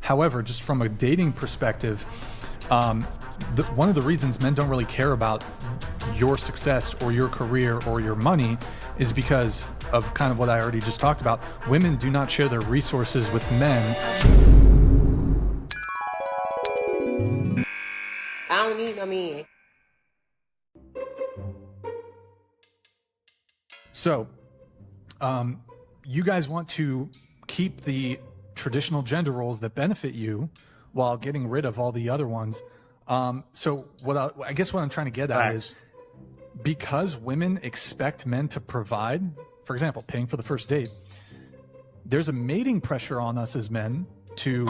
However, just from a dating perspective, one of the reasons men don't really care about your success or your career or your money is because of kind of what I already just talked about. Women do not share their resources with men. I don't need no man. So, you guys want to keep the traditional gender roles that benefit you while getting rid of all the other ones. So I guess what I'm trying to get at is, because women expect men to provide, for example, paying for the first date, there's a mating pressure on us as men to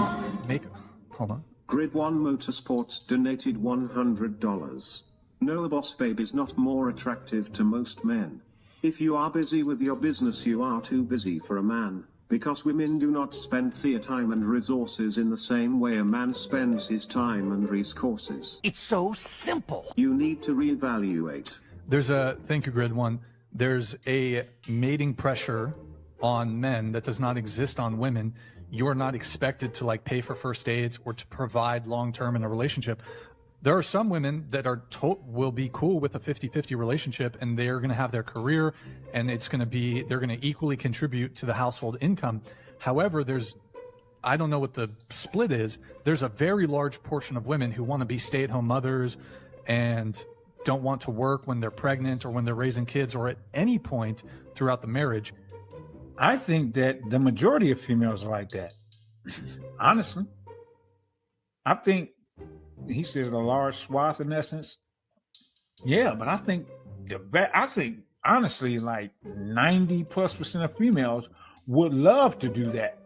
make, hold on. Grid 1 Motorsports donated $100. No, a boss babe is not more attractive to most men. If you are busy with your business, you are too busy for a man, because women do not spend their time and resources in the same way a man spends his time and resources. It's so simple. You need to reevaluate. Thank you, Grid 1. There's a mating pressure on men that does not exist on women. You're not expected to like pay for first dates or to provide long-term in a relationship. There are some women that will be cool with a 50-50 relationship, and they're going to have their career, and they're going to equally contribute to the household income. However, I don't know what the split is. There's a very large portion of women who want to be stay-at-home mothers and don't want to work when they're pregnant or when they're raising kids or at any point throughout the marriage. I think that the majority of females are like that. Honestly, I think he said a large swath in essence. Yeah, but I think honestly, like 90+% of females would love to do that,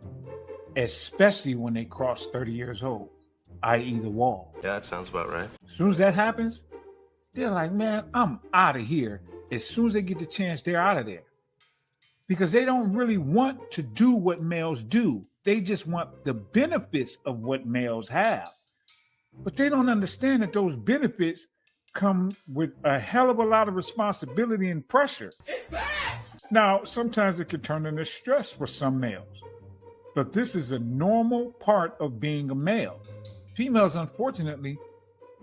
especially when they cross 30 years old, i.e. the wall. Yeah, that sounds about right. As soon as that happens, they're like, man, I'm out of here. As soon as they get the chance, they're out of there. Because they don't really want to do what males do. They just want the benefits of what males have. But they don't understand that those benefits come with a hell of a lot of responsibility and pressure. Now, sometimes it can turn into stress for some males. But this is a normal part of being a male. Females, unfortunately,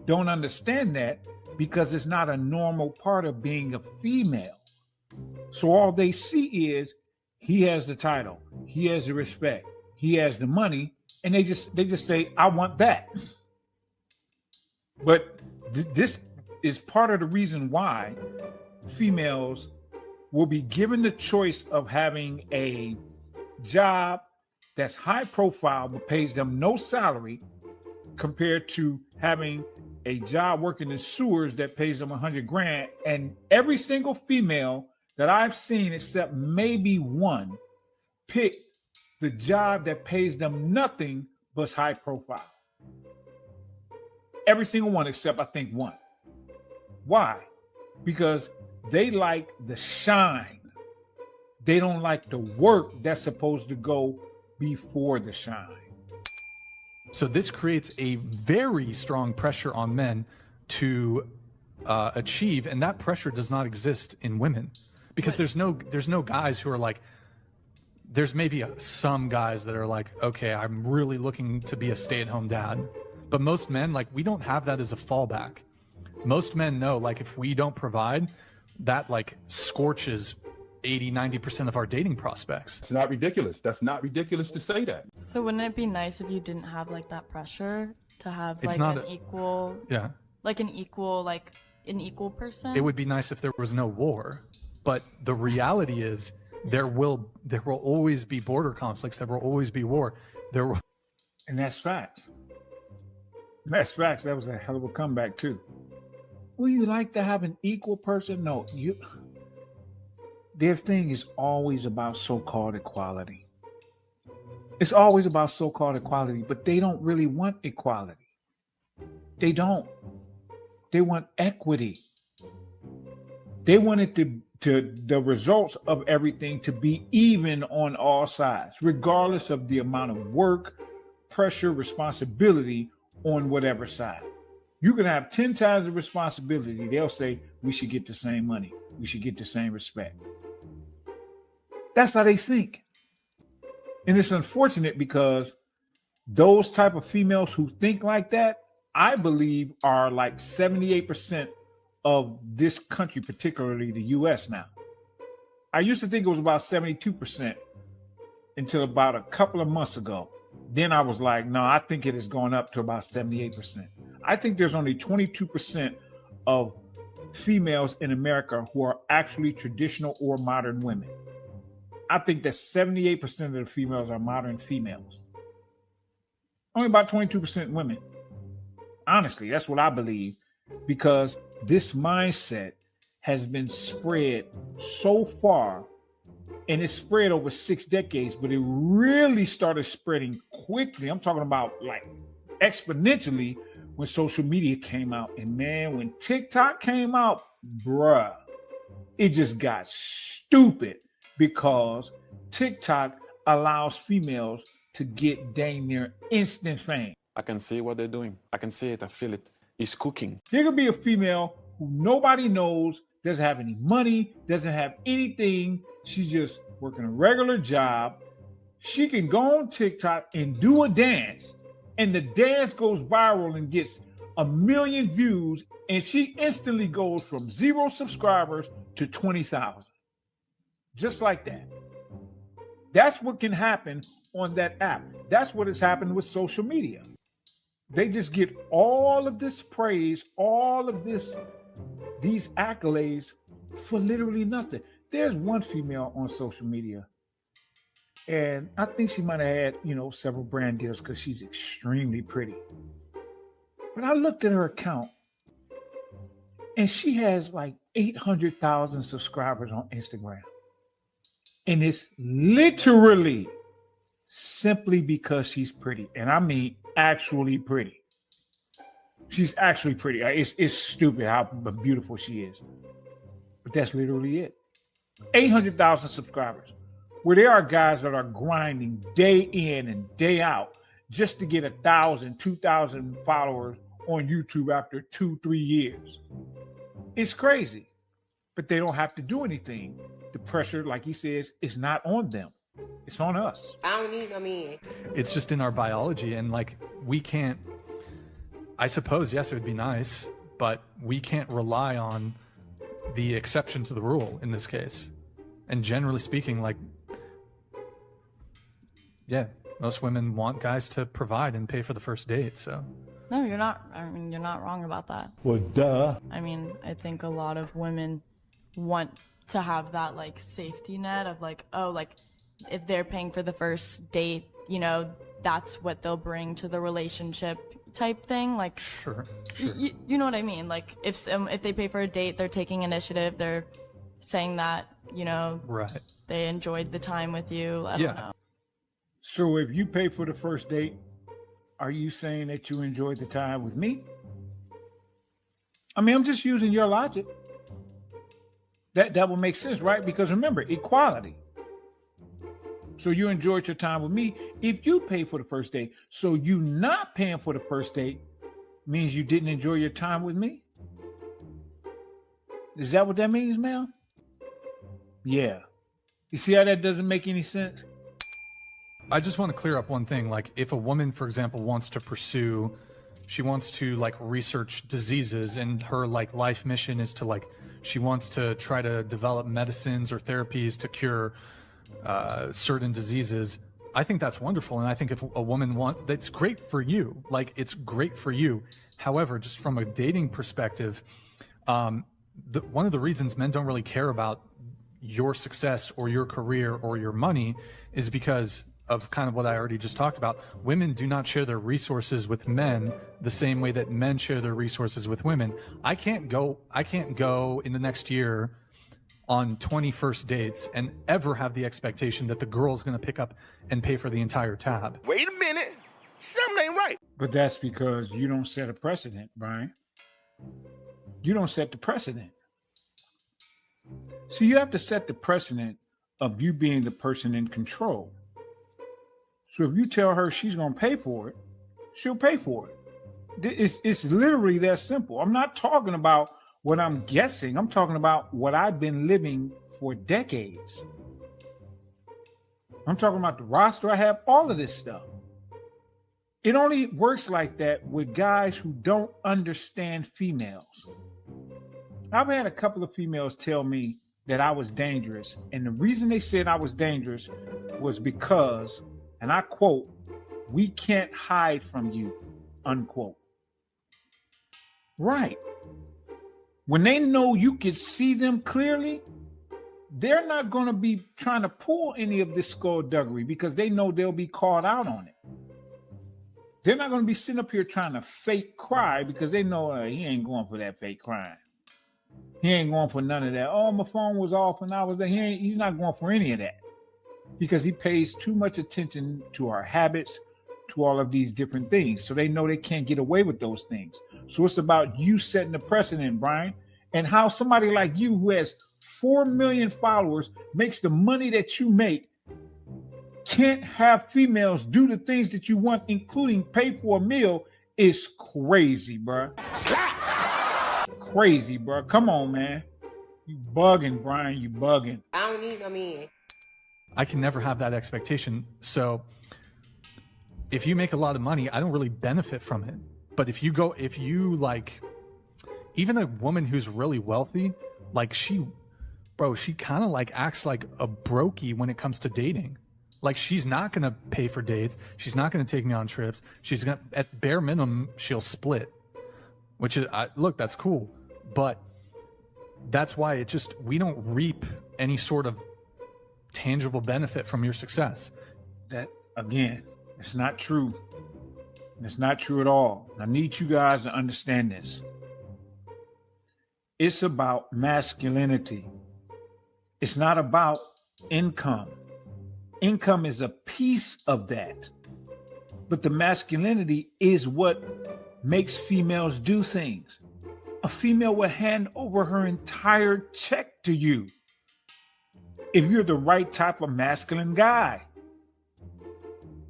don't understand that because it's not a normal part of being a female. So all they see is he has the title, he has the respect, he has the money, and they just say, I want that. But this is part of the reason why females will be given the choice of having a job that's high profile but pays them no salary compared to having a job working in sewers that pays them $100,000. And every single female that I've seen, except maybe one, pick the job that pays them nothing but high profile. Every single one except I think one. Why? Because they like the shine. They don't like the work that's supposed to go before the shine. So this creates a very strong pressure on men to achieve, and that pressure does not exist in women. Because there's no guys who are like, there's maybe some guys that are like, okay, I'm really looking to be a stay-at-home dad. But most men, like, we don't have that as a fallback. Most men know, like, if we don't provide, that like scorches 80-90% of our dating prospects. It's not ridiculous. That's not ridiculous to say that. So wouldn't it be nice if you didn't have like that pressure to have like an equal person? It would be nice if there was no war. But the reality is there will always be border conflicts. There will always be war. And that's facts. That's facts. That was a hell of a comeback too. Will you like to have an equal person? No, their thing is always about so-called equality. It's always about so-called equality, but they don't really want equality. They don't. They want equity. They want it to the results of everything to be even on all sides, regardless of the amount of work, pressure, responsibility on whatever side. You can have 10 times the responsibility. They'll say, we should get the same money. We should get the same respect. That's how they think. And it's unfortunate because those type of females who think like that, I believe are like 78% of this country, particularly the US now. I used to think it was about 72% until about a couple of months ago. Then I was like, no, I think it has gone up to about 78%. I think there's only 22% of females in America who are actually traditional or modern women. I think that 78% of the females are modern females. Only about 22% women. Honestly, that's what I believe, because this mindset has been spread so far, and it's spread over 6 decades, but it really started spreading quickly. I'm talking about like exponentially when social media came out. And man, when TikTok came out, bruh, it just got stupid, because TikTok allows females to get dang near instant fame. I can see what they're doing. I can see it. I feel it. It's cooking. There could be a female who nobody knows, doesn't have any money, doesn't have anything. She's just working a regular job. She can go on TikTok and do a dance, and the dance goes viral and gets 1 million views, and she instantly goes from 0 subscribers to 20,000. Just like that. That's what can happen on that app. That's what has happened with social media. They just get all of this praise, all of these accolades for literally nothing. There's one female on social media, and I think she might have had, several brand deals because she's extremely pretty. But I looked at her account, and she has like 800,000 subscribers on Instagram. And it's literally simply because she's pretty. And I mean actually pretty. She's actually pretty. It's stupid how beautiful she is. But that's literally it. 800,000 subscribers. Where there are guys that are grinding day in and day out just to get 1,000, 2,000 followers on YouTube after 2-3 years. It's crazy. But they don't have to do anything. The pressure, like he says, is not on them. It's on us. I don't need no man. It's just in our biology, and like we can't, I suppose, yes, it would be nice, but we can't rely on the exception to the rule in this case. And generally speaking, like, yeah, most women want guys to provide and pay for the first date, so. No, you're not. I mean, you're not wrong about that. Well, duh. I mean, I think a lot of women want to have that like safety net of like, oh, like if they're paying for the first date, that's what they'll bring to the relationship type thing. Like, Sure. You know what I mean? Like if they pay for a date, they're taking initiative. They're saying that, Right. they enjoyed the time with you. I don't know. So if you pay for the first date, are you saying that you enjoyed the time with me? I mean, I'm just using your logic. That would make sense, right? Because remember, equality. So you enjoyed your time with me if you pay for the first date. So you not paying for the first date means you didn't enjoy your time with me? Is that what that means, ma'am? Yeah. You see how that doesn't make any sense? I just want to clear up one thing. Like if a woman, for example, wants to like research diseases, and her like life mission is to like, she wants to try to develop medicines or therapies to cure certain diseases. I think that's wonderful. And I think if a woman that's great for you. Like it's great for you. However, just from a dating perspective, one of the reasons men don't really care about your success or your career or your money is because of kind of what I already just talked about. Women do not share their resources with men the same way that men share their resources with women. I can't go in the next year on 20 first dates and ever have the expectation that the girl's going to pick up and pay for the entire tab. Wait a minute. Something ain't right. But that's because you don't set a precedent, Brian. You don't set the precedent. So you have to set the precedent of you being the person in control. So if you tell her she's going to pay for it, she'll pay for it. It's literally that simple. I'm not talking about what I'm guessing. I'm talking about what I've been living for decades. I'm talking about the roster I have, all of this stuff. It only works like that with guys who don't understand females. I've had a couple of females tell me that I was dangerous. And the reason they said I was dangerous was because, and I quote, "we can't hide from you," unquote. Right. When they know you can see them clearly, they're not going to be trying to pull any of this skullduggery because they know they'll be called out on it. They're not going to be sitting up here trying to fake cry because they know he ain't going for that fake crying. He ain't going for none of that. Oh, my phone was off and I was there. He's not going for any of that because he pays too much attention to our habits, to all of these different things. So they know they can't get away with those things. So it's about you setting the precedent, Brian, and how somebody like you who has 4 million followers makes the money that you make can't have females do the things that you want, including pay for a meal, is crazy, bro. Crazy, bro. Come on, man. You bugging, Brian. You bugging. I don't need no man. I can never have that expectation. So if you make a lot of money, I don't really benefit from it. But if you like, even a woman who's really wealthy, like she kind of like acts like a brokey when it comes to dating. Like she's not going to pay for dates. She's not going to take me on trips. She's going to, at bare minimum, she'll split, which is, look, that's cool. But that's why we don't reap any sort of tangible benefit from your success. That, again, it's not true. It's not true at all. I need you guys to understand this. It's about masculinity. It's not about income. Income is a piece of that. But the masculinity is what makes females do things. A female will hand over her entire check to you if you're the right type of masculine guy.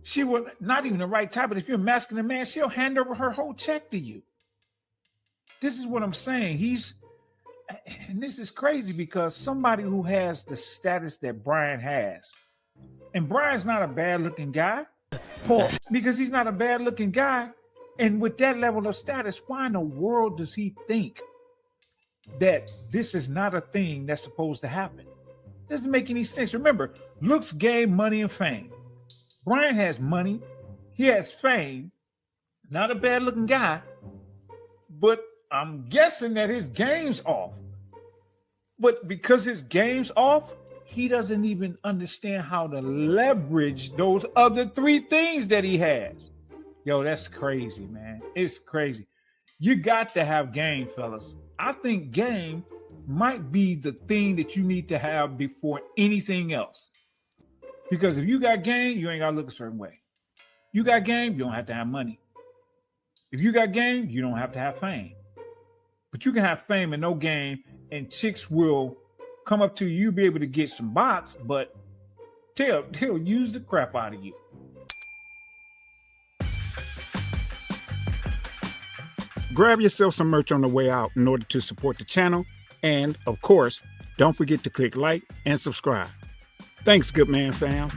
She will, not even the right type, but if you're a masculine man, she'll hand over her whole check to you. This is what I'm saying. And this is crazy because somebody who has the status that Brian has, and Brian's not a bad looking guy, because he's not a bad looking guy. And with that level of status, why in the world does he think that this is not a thing that's supposed to happen? Doesn't make any sense. Remember, looks, game, money, and fame. Brian has money. He has fame. Not a bad looking guy, but I'm guessing that his game's off. But because his game's off, he doesn't even understand how to leverage those other 3 things that he has. Yo, that's crazy, man. It's crazy. You got to have game, fellas. I think game might be the thing that you need to have before anything else. Because if you got game, you ain't got to look a certain way. You got game, you don't have to have money. If you got game, you don't have to have fame. But you can have fame and no game, and chicks will come up to you. You'll be able to get some box, but they'll use the crap out of you. Grab yourself some merch on the way out in order to support the channel. And, of course, don't forget to click like and subscribe. Thanks, good man fam.